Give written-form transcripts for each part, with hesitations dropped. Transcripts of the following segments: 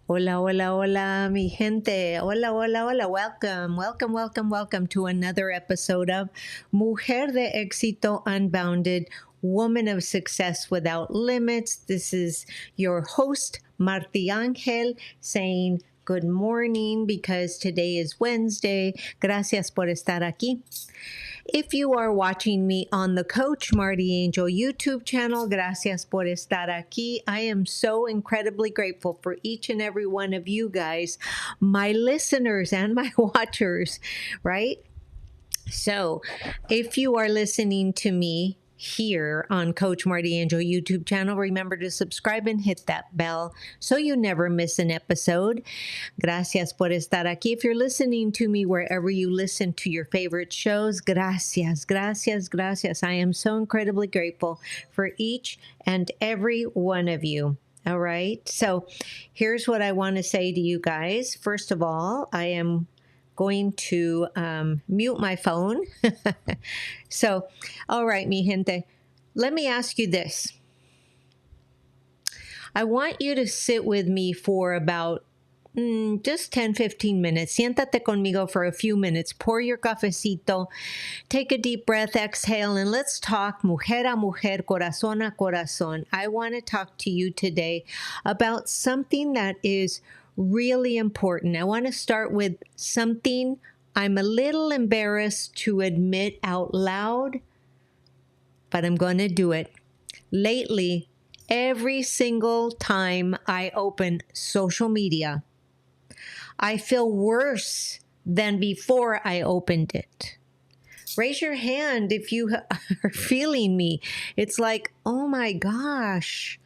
Hola, hola, hola, mi gente. Hola, hola, hola. Welcome, welcome, welcome, welcome to another episode of Mujer de Exito, Unbounded, Woman of Success Without Limits. This is your host, Marti Angel, saying good morning because today is Wednesday. Gracias por estar aquí. If you are watching me on the Coach Marti Angel YouTube channel, gracias por estar aquí. I am so incredibly grateful for each and every one of you guys, my listeners and my watchers, right? So if you are listening to me here on Coach Marti Angel YouTube channel, remember to subscribe and hit that bell so you never miss an episode. Gracias por estar aquí. If you're listening to me wherever you listen to your favorite shows, gracias, gracias, gracias. I am so incredibly grateful for each and every one of you. All right. So here's what I want to say to you guys. First of all, I am going to mute my phone. So, all right, mi gente, let me ask you this. I want you to sit with me for about just 10-15 minutes. Siéntate conmigo for a few minutes. Pour your cafecito. Take a deep breath, exhale, and let's talk mujer a mujer, corazón a corazón. I want to talk to you today about something that is really important. I want to start with something I'm a little embarrassed to admit out loud, but I'm going to do it. Lately, every single time I open social media, I feel worse than before I opened it. Raise your hand if you are feeling me. It's like, oh my gosh,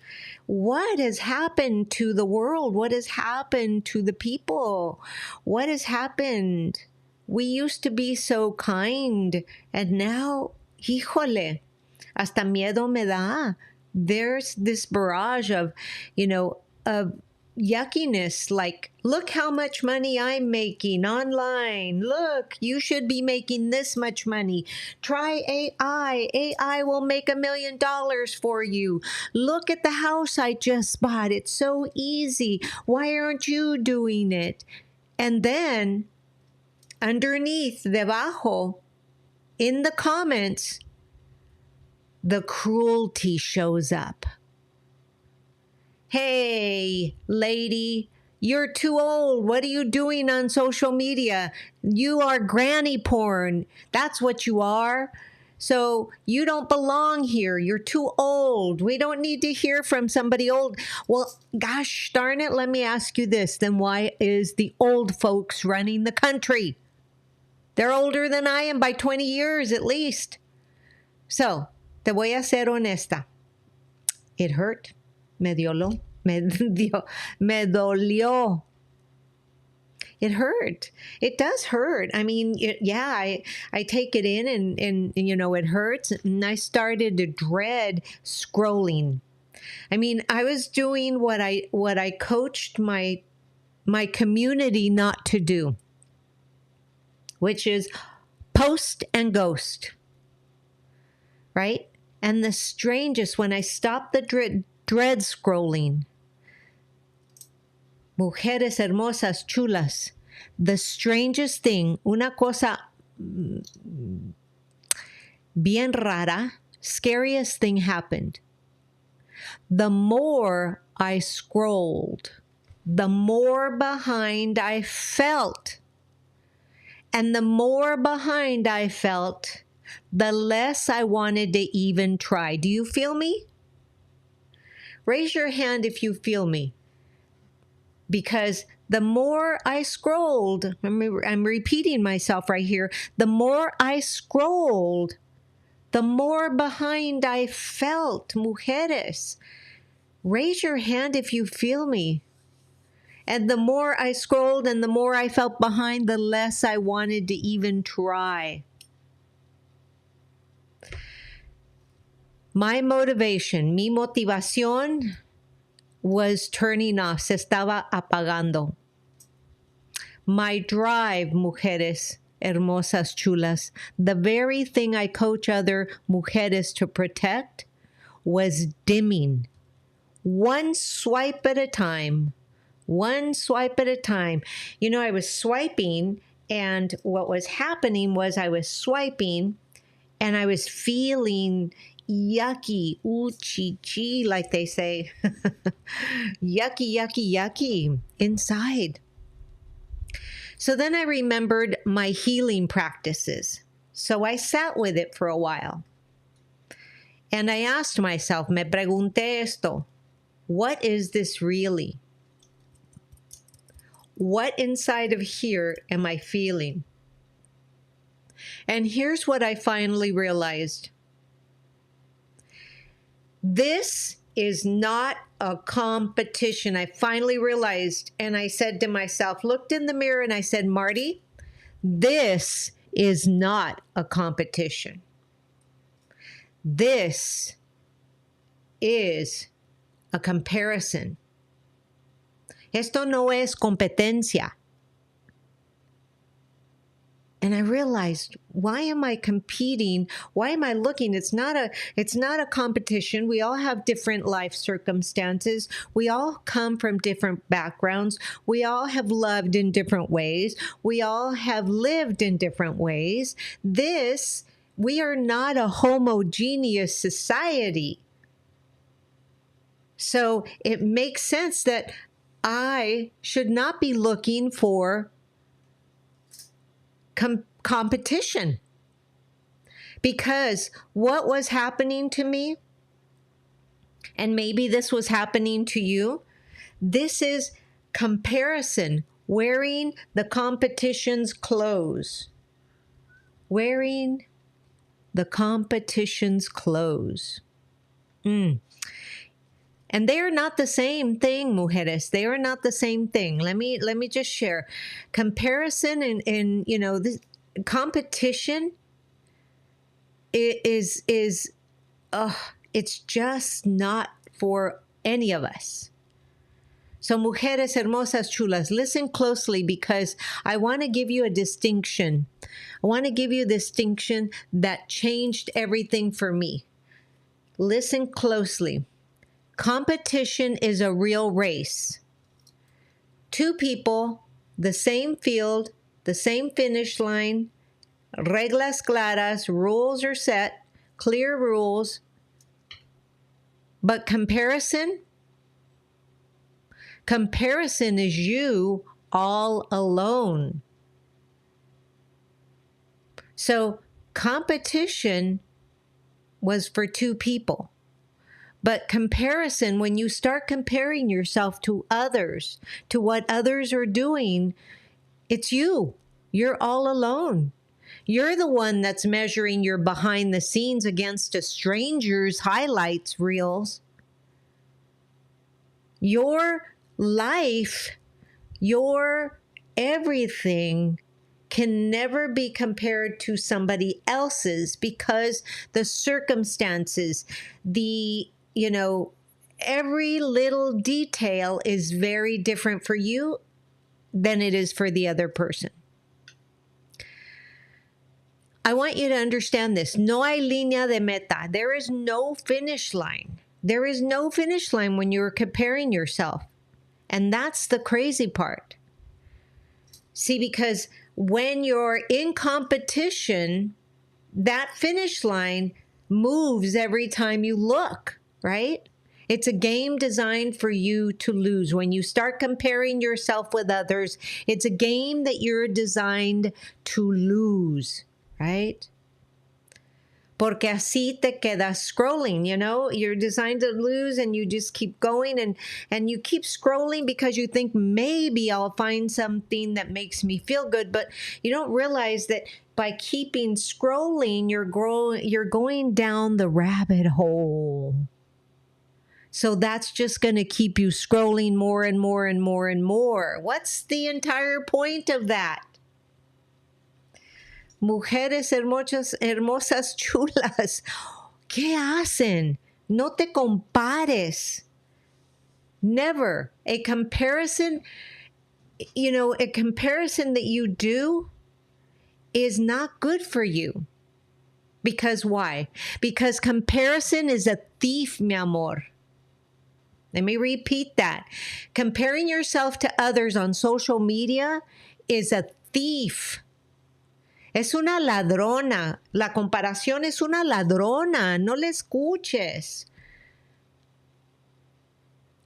what has happened to the world? What has happened to the people? What has happened? We used to be so kind, and now, híjole, hasta miedo me da. There's this barrage of, of yuckiness, like, look how much money I'm making online. Look, you should be making this much money. Try AI. AI will make $1 million for you. Look at the house I just bought. It's so easy. Why aren't you doing it? And then underneath, debajo, in the comments, the cruelty shows up. Hey, lady, you're too old. What are you doing on social media? You are granny porn. That's what you are. So you don't belong here. You're too old. We don't need to hear from somebody old. Well, gosh darn it, let me ask you this. Then why is the old folks running the country? They're older than I am by 20 years at least. So, te voy a ser honesta. It hurt. Me dolió. It hurt. It does hurt. I mean, I take it in and it hurts. And I started to dread scrolling. I mean, I was doing what I coached my community not to do, which is post and ghost. Right? And the strangest, when I stopped the dread scrolling, mujeres hermosas, chulas, the strangest thing, una cosa bien rara, scariest thing happened. The more I scrolled, the more behind I felt. And the more behind I felt, the less I wanted to even try. Do you feel me? Raise your hand if you feel me. Because the more I scrolled, I'm repeating myself right here, the more I scrolled, the more behind I felt. Mujeres, raise your hand if you feel me. And the more I scrolled and the more I felt behind, the less I wanted to even try. My motivation, mi motivación was turning off, se estaba apagando. My drive, mujeres hermosas, chulas, the very thing I coach other mujeres to protect, was dimming. One swipe at a time, One swipe at a time. You know, I was swiping, and what was happening was I was swiping and I was feeling yucky, ooh-chi-chi, like they say. Yucky, yucky, yucky inside. So then I remembered my healing practices. So I sat with it for a while. And I asked myself, me pregunté esto, what is this really? What inside of here am I feeling? And here's what I finally realized. This is not a competition. I finally realized, and I said to myself, looked in the mirror and I said, Marti, this is not a competition. This is a comparison. Esto no es competencia. And I realized, why am I competing? Why am I looking? It's not a competition. We all have different life circumstances. We all come from different backgrounds. We all have loved in different ways. We all have lived in different ways. We are not a homogeneous society. So it makes sense that I should not be looking for competition, because what was happening to me, and maybe this was happening to you, this is comparison, wearing the competition's clothes. Wearing the competition's clothes. And they are not the same thing, mujeres. They are not the same thing. Let me just share. Comparison and this competition is it's just not for any of us. So mujeres hermosas chulas, listen closely, because I want to give you a distinction. I want to give you a distinction that changed everything for me. Listen closely. Competition is a real race. Two people, the same field, the same finish line, reglas claras, rules are set, clear rules. But comparison is you all alone. So competition was for two people. But comparison, when you start comparing yourself to others, to what others are doing, it's you. You're all alone. You're the one that's measuring your behind the scenes against a stranger's highlights reels. Your life, your everything can never be compared to somebody else's, because the circumstances, every little detail is very different for you than it is for the other person. I want you to understand this. No hay línea de meta. There is no finish line. There is no finish line when you're comparing yourself. And that's the crazy part. See, because when you're in competition, that finish line moves every time you look, right? It's a game designed for you to lose. When you start comparing yourself with others, it's a game that you're designed to lose, right? Porque así te quedas scrolling, You're designed to lose, and you just keep going and you keep scrolling because you think maybe I'll find something that makes me feel good, but you don't realize that by keeping scrolling, you're going down the rabbit hole. So that's just going to keep you scrolling more and more and more and more. What's the entire point of that? Mujeres hermosas chulas, ¿qué hacen? No te compares. Never. A comparison that you do is not good for you. Because why? Because comparison is a thief, mi amor. Let me repeat that. Comparing yourself to others on social media is a thief. Es una ladrona. La comparación es una ladrona. No le escuches.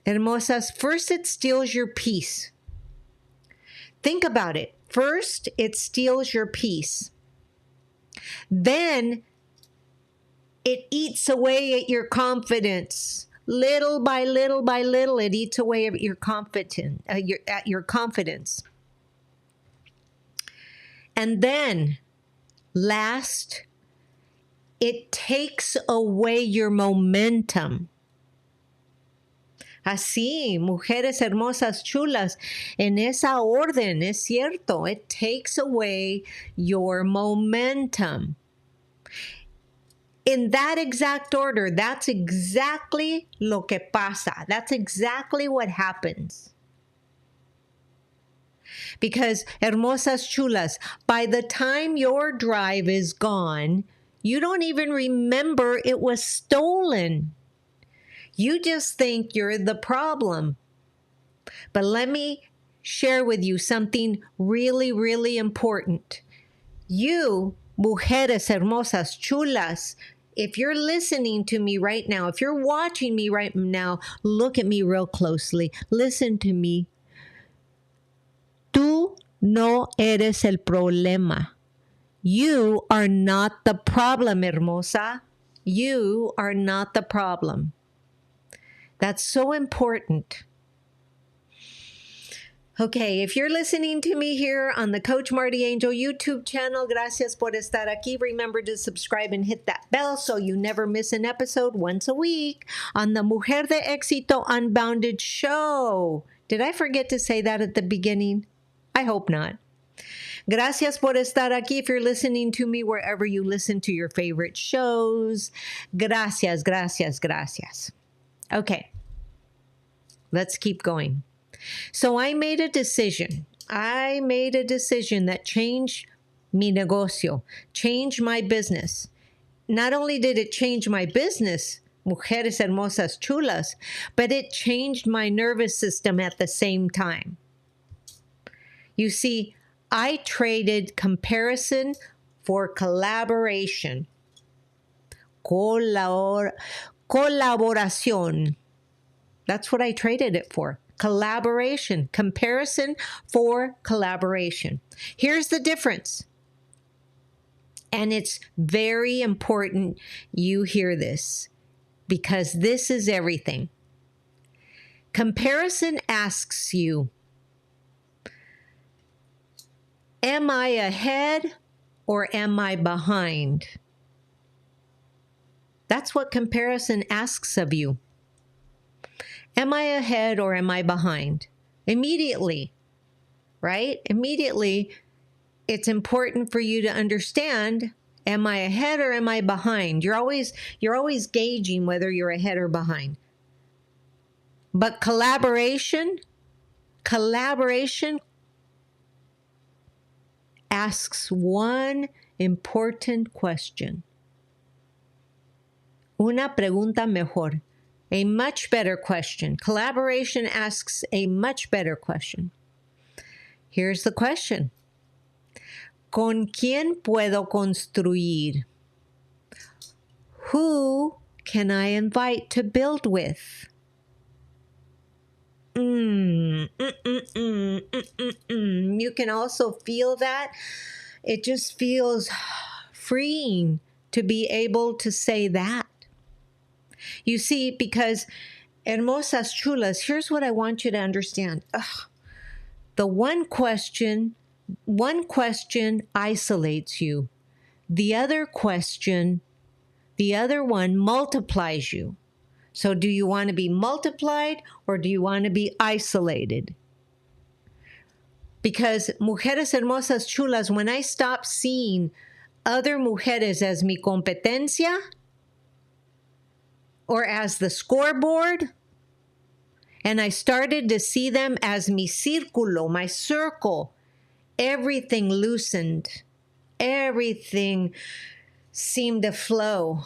Hermosas, first it steals your peace. Think about it. First, it steals your peace. Then, it eats away at your confidence. Little by little by little, it eats away at your confidence. And then, last, it takes away your momentum. Así, mujeres hermosas, chulas, en esa orden, es cierto, it takes away your momentum. In that exact order, that's exactly lo que pasa. That's exactly what happens. Because, hermosas, chulas, by the time your drive is gone, you don't even remember it was stolen. You just think you're the problem. But let me share with you something really, really important. You, mujeres hermosas, chulas, if you're listening to me right now, if you're watching me right now, look at me real closely. Listen to me. Tú no eres el problema. You are not the problem, hermosa. You are not the problem. That's so important. Okay, if you're listening to me here on the Coach Marti Angel YouTube channel, gracias por estar aquí. Remember to subscribe and hit that bell so you never miss an episode once a week on the Mujer de Exito Unbounded show. Did I forget to say that at the beginning? I hope not. Gracias por estar aquí. If you're listening to me wherever you listen to your favorite shows, gracias, gracias, gracias. Okay, let's keep going. So I made a decision. I made a decision that changed mi negocio, changed my business. Not only did it change my business, mujeres hermosas chulas, but it changed my nervous system at the same time. You see, I traded comparison for collaboration. Colaboración. That's what I traded it for. Collaboration. Comparison for collaboration. Here's the difference. And it's very important you hear this because this is everything. Comparison asks you, am I ahead or am I behind? That's what comparison asks of you. Am I ahead or am I behind? Immediately, right? Immediately, it's important for you to understand, am I ahead or am I behind? You're always gauging whether you're ahead or behind. But collaboration asks one important question. Una pregunta mejor. A much better question. Collaboration asks a much better question. Here's the question. ¿Con quién puedo construir? Who can I invite to build with? You can also feel that. It just feels freeing to be able to say that. You see, because hermosas chulas, here's what I want you to understand. The one question isolates you. The other one multiplies you. So do you want to be multiplied or do you want to be isolated? Because mujeres hermosas chulas, when I stopped seeing other mujeres as mi competencia or as the scoreboard, and I started to see them as mi círculo, my circle, everything loosened. Everything seemed to flow.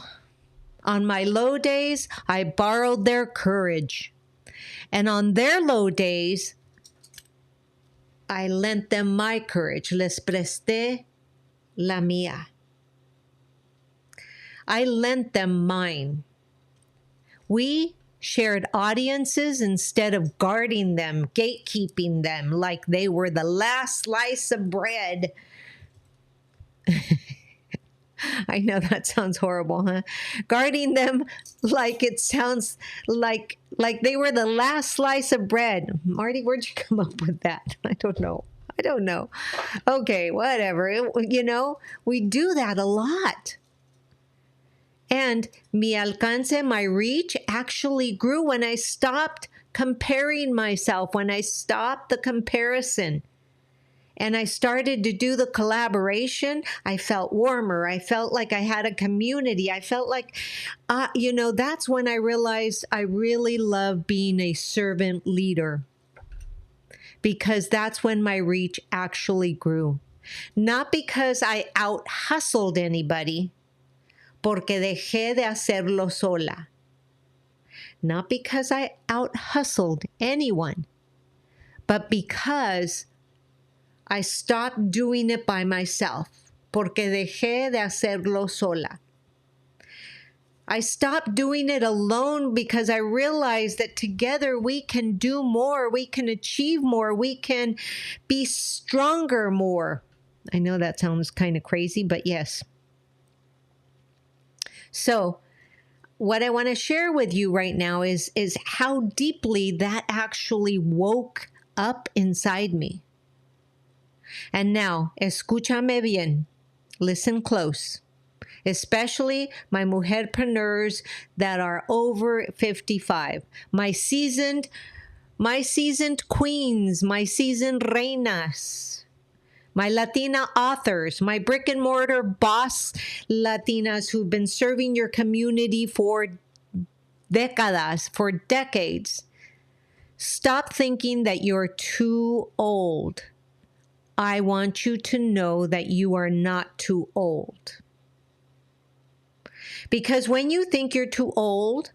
On my low days, I borrowed their courage. And on their low days, I lent them my courage. Les presté la mía. I lent them mine. We shared audiences instead of guarding them, gatekeeping them like they were the last slice of bread. I know that sounds horrible, huh? Guarding them like it sounds like they were the last slice of bread. Marty, where'd you come up with that? I don't know. Okay, whatever. We do that a lot. And mi alcance, my reach, actually grew when I stopped comparing myself, when I stopped the comparison. And I started to do the collaboration. I felt warmer. I felt like I had a community. I felt like, that's when I realized I really love being a servant leader. Because that's when my reach actually grew. Not because I out-hustled anybody, porque dejé de hacerlo sola. Not because I out-hustled anyone, but because I stopped doing it by myself, porque dejé de hacerlo sola. I stopped doing it alone because I realized that together we can do more, we can achieve more, we can be stronger more. I know that sounds kind of crazy, but yes. So what I want to share with you right now is how deeply that actually woke up inside me. And now, escúchame bien. Listen close. Especially my MujerPreneurs that are over 55. My seasoned queens, my seasoned reinas. My Latina authors, my brick and mortar boss Latinas who've been serving your community for décadas, for decades. Stop thinking that you're too old. I want you to know that you are not too old. Because when you think you're too old,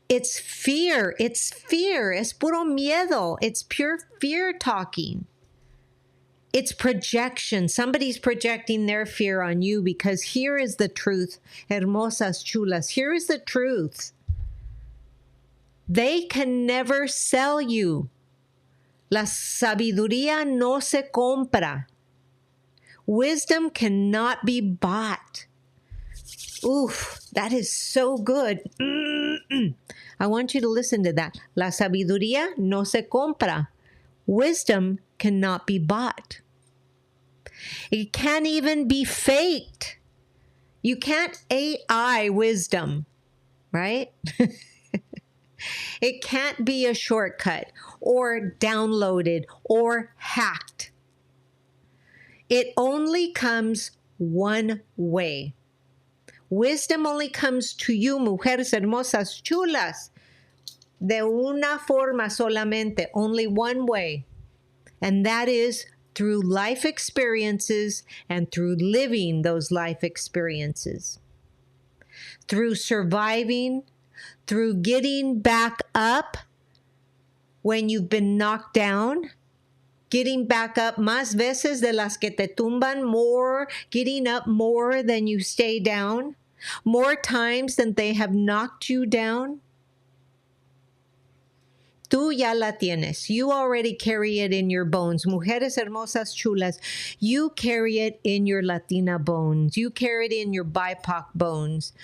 it's fear. It's fear. Es puro miedo. It's pure fear talking. It's projection. Somebody's projecting their fear on you because here is the truth. Hermosas chulas. Here is the truth. They can never sell you. La sabiduría no se compra. Wisdom cannot be bought. Oof, that is so good. I want you to listen to that. La sabiduría no se compra. Wisdom cannot be bought. It can't even be faked. You can't AI wisdom, right? It can't be a shortcut or downloaded or hacked. It only comes one way. Wisdom only comes to you, mujeres hermosas, chulas, de una forma solamente, only one way. And that is through life experiences and through living those life experiences. Through surviving, through getting back up when you've been knocked down, getting back up más veces de las que te tumban, more, getting up more than you stay down, more times than they have knocked you down. Tú ya la tienes. You already carry it in your bones. Mujeres hermosas chulas, you carry it in your Latina bones. You carry it in your BIPOC bones.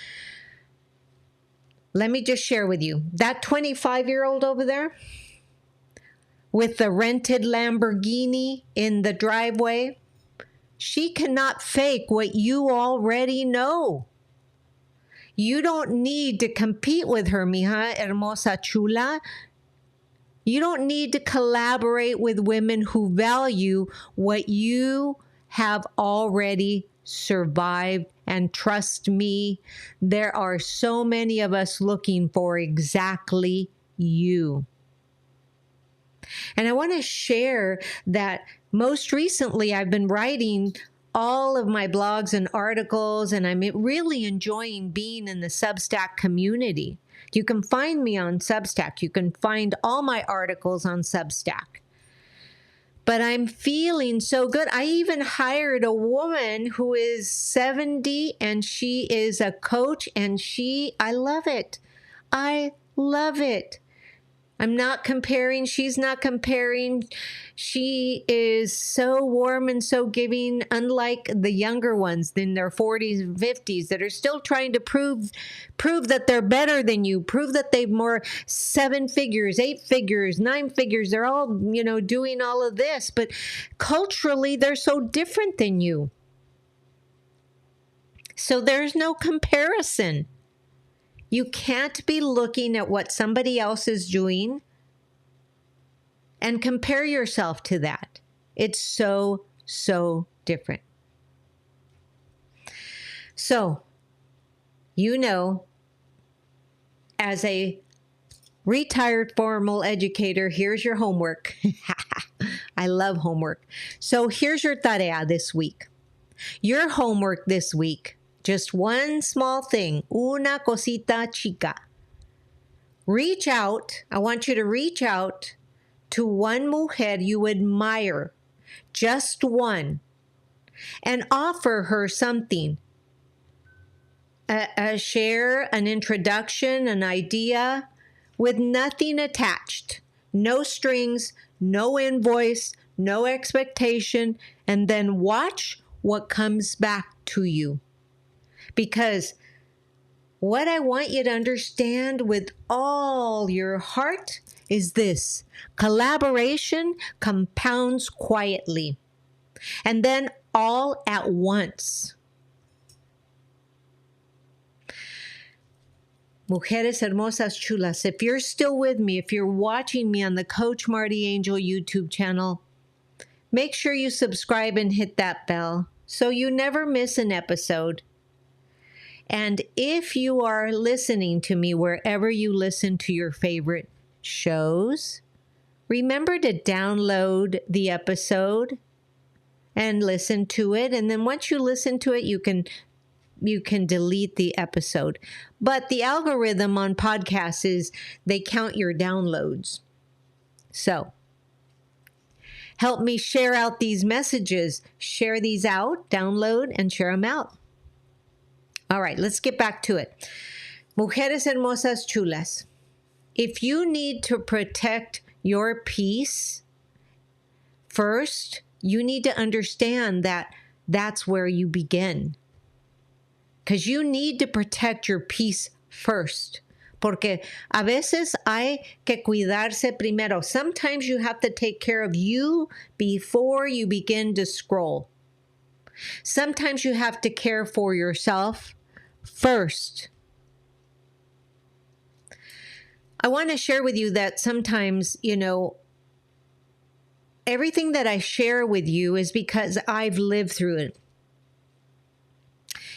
Let me just share with you. That 25-year-old over there with the rented Lamborghini in the driveway, she cannot fake what you already know. You don't need to compete with her, mija hermosa chula. You don't need to collaborate with women who value what you have already survived. And trust me, there are so many of us looking for exactly you. And I want to share that most recently I've been writing all of my blogs and articles, and I'm really enjoying being in the Substack community. You can find me on Substack. You can find all my articles on Substack. But I'm feeling so good. I even hired a woman who is 70 and she is a coach and I love it. I love it. I'm not comparing. She's not comparing. She is so warm and so giving, unlike the younger ones in their 40s and 50s that are still trying to prove that they're better than you, prove that they've more 7 figures, 8 figures, 9 figures. They're all, doing all of this. But culturally, they're so different than you. So there's no comparison. You can't be looking at what somebody else is doing and compare yourself to that. It's so, so different. So, as a retired formal educator, here's your homework. I love homework. So here's your tarea this week. Your homework this week. Just one small thing, una cosita chica. Reach out. I want you to reach out to one mujer you admire, just one, and offer her something. A share, an introduction, an idea with nothing attached. No strings, no invoice, no expectation, and then watch what comes back to you. Because what I want you to understand with all your heart is this: collaboration compounds quietly, and then all at once. Mujeres hermosas chulas, if you're still with me, if you're watching me on the Coach Marti Angel YouTube channel, make sure you subscribe and hit that bell so you never miss an episode. And if you are listening to me wherever you listen to your favorite shows, remember to download the episode and listen to it. And then once you listen to it, you can delete the episode. But the algorithm on podcasts is they count your downloads. So help me share out these messages. Share these out, download, and share them out. All right, let's get back to it. Mujeres hermosas chulas. If you need to protect your peace, first, you need to understand that that's where you begin. Because you need to protect your peace first. Porque a veces hay que cuidarse primero. Sometimes you have to take care of you before you begin to scroll. Sometimes you have to care for yourself first. I want to share with you that sometimes, everything that I share with you is because I've lived through it.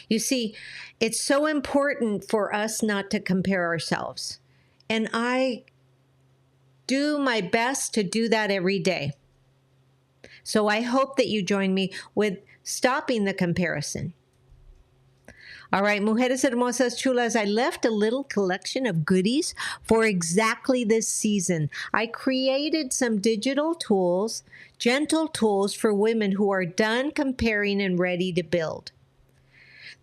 You see, it's so important for us not to compare ourselves. And I do my best to do that every day. So I hope that you join me with stopping the comparison. All right, Mujeres Hermosas Chulas, I left a little collection of goodies for exactly this season. I created some digital tools, gentle tools for women who are done comparing and ready to build.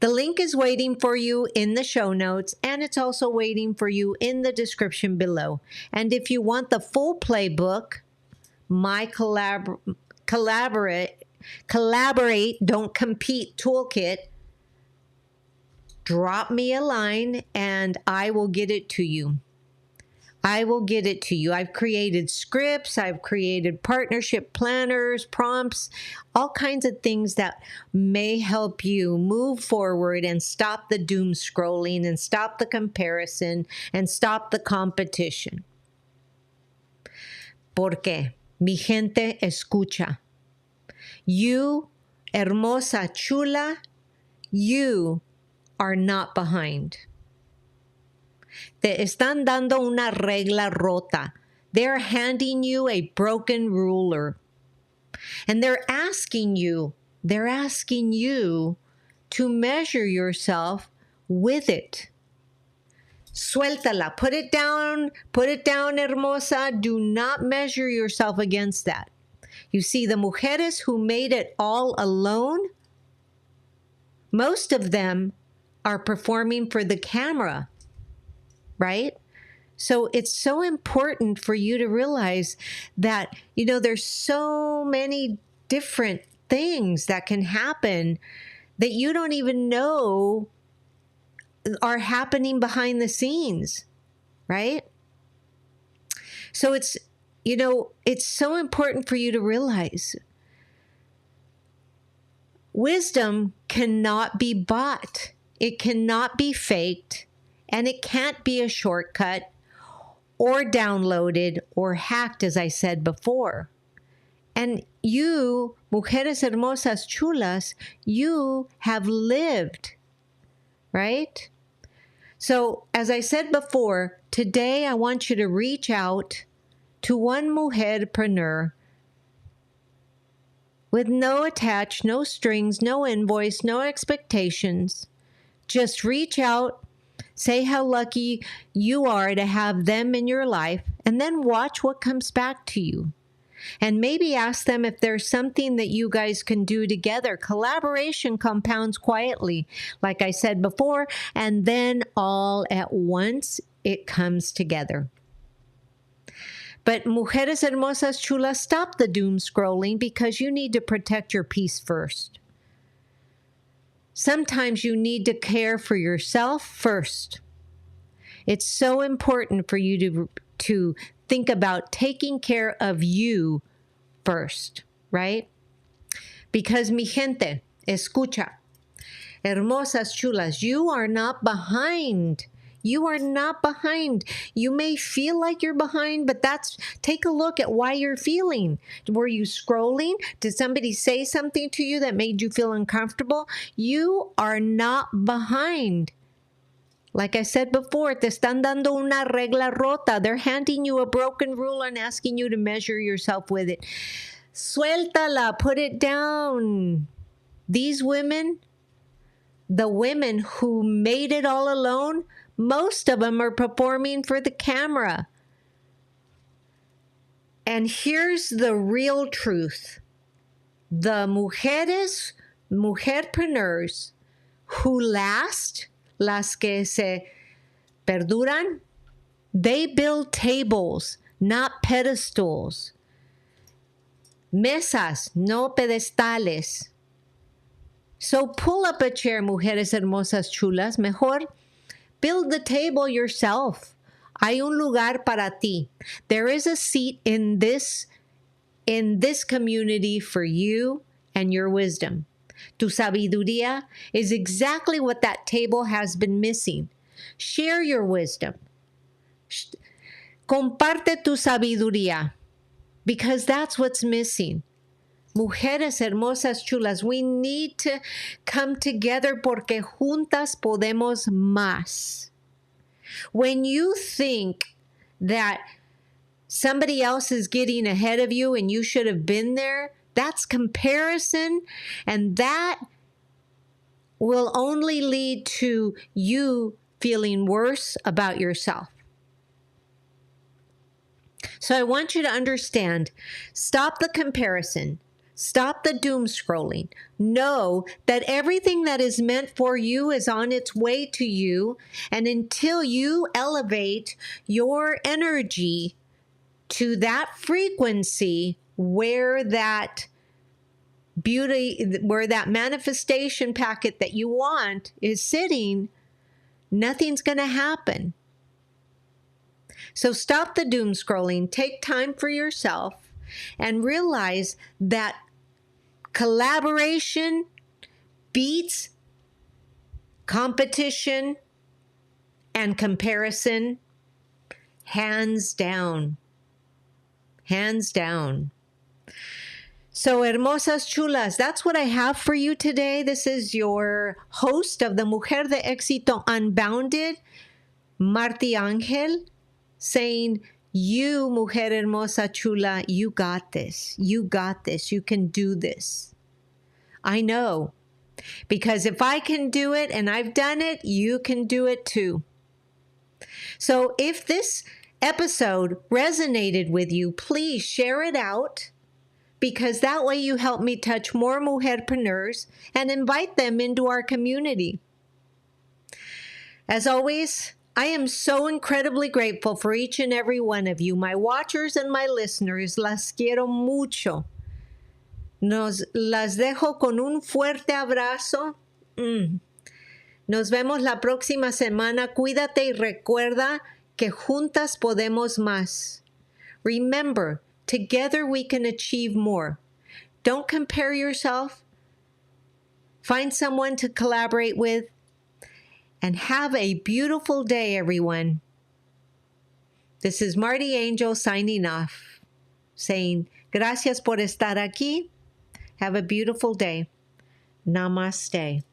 The link is waiting for you in the show notes, and it's also waiting for you in the description below. And if you want the full playbook, my collaborate, don't compete toolkit, drop me a line and I will get it to you. I will get it to you. I've created scripts, I've created partnership planners, prompts, all kinds of things that may help you move forward and stop the doom scrolling and stop the comparison and stop the competition. Porque mi gente escucha. You, hermosa chula, you are not behind. Te están dando una regla rota. They're handing you a broken ruler. And they're asking you to measure yourself with it. Suéltala. Put it down, hermosa. Do not measure yourself against that. You see, the mujeres who made it all alone, most of them are performing for the camera, right? So it's so important for you to realize that, there's so many different things that can happen that you don't even know are happening behind the scenes, right? So it's so important for you to realize wisdom cannot be bought. It cannot be faked, and it can't be a shortcut or downloaded or hacked, as I said before. And you, mujeres hermosas chulas, you have lived, right? So, as I said before, today I want you to reach out to one mujerpreneur with no attach, no strings, no invoice, no expectations. Just reach out, say how lucky you are to have them in your life, and then watch what comes back to you. And maybe ask them if there's something that you guys can do together. Collaboration compounds quietly, like I said before, and then all at once it comes together. But mujeres hermosas chulas, stop the doom scrolling because you need to protect your peace first. Sometimes you need to care for yourself first. It's so important for you to think about taking care of you first, right? Because mi gente, escucha, hermosas chulas, you are not behind. You are not behind. You may feel like you're behind, but take a look at why you're feeling. Were you scrolling? Did somebody say something to you that made you feel uncomfortable? You are not behind. Like I said before, te están dando una regla rota. They're handing you a broken rule and asking you to measure yourself with it. Suéltala, put it down. These women, the women who made it all alone, most of them are performing for the camera. And here's the real truth. The mujerpreneurs who last, las que se perduran, they build tables, not pedestals. Mesas, no pedestales. So pull up a chair, mujeres hermosas chulas. Mejor build the table yourself. Hay un lugar para ti. There is a seat in this community for you and your wisdom. Tu sabiduría is exactly what that table has been missing. Share your wisdom. Comparte tu sabiduría, because that's what's missing. Mujeres hermosas chulas, we need to come together porque juntas podemos más. When you think that somebody else is getting ahead of you and you should have been there, that's comparison, and that will only lead to you feeling worse about yourself. So I want you to understand, stop the comparison. Stop the doom scrolling. Know that everything that is meant for you is on its way to you. And until you elevate your energy to that frequency where that beauty, where that manifestation packet that you want is sitting, nothing's going to happen. So stop the doom scrolling. Take time for yourself and realize that collaboration beats competition and comparison, hands down. Hands down. So, hermosas chulas, that's what I have for you today. This is your host of the Mujer de Exito Unbounded, Marti Angel, saying, you, mujer hermosa chula, you got this. You got this. You can do this. I know. Because if I can do it and I've done it, you can do it too. So if this episode resonated with you, please share it out, because that way you help me touch more mujerpreneurs and invite them into our community. As always, I am so incredibly grateful for each and every one of you, my watchers and my listeners. Las quiero mucho. Las dejo con un fuerte abrazo. Nos vemos la próxima semana. Cuídate y recuerda que juntas podemos más. Remember, together we can achieve more. Don't compare yourself. Find someone to collaborate with. And have a beautiful day, everyone. This is Marti Angel signing off, saying, gracias por estar aquí. Have a beautiful day. Namaste.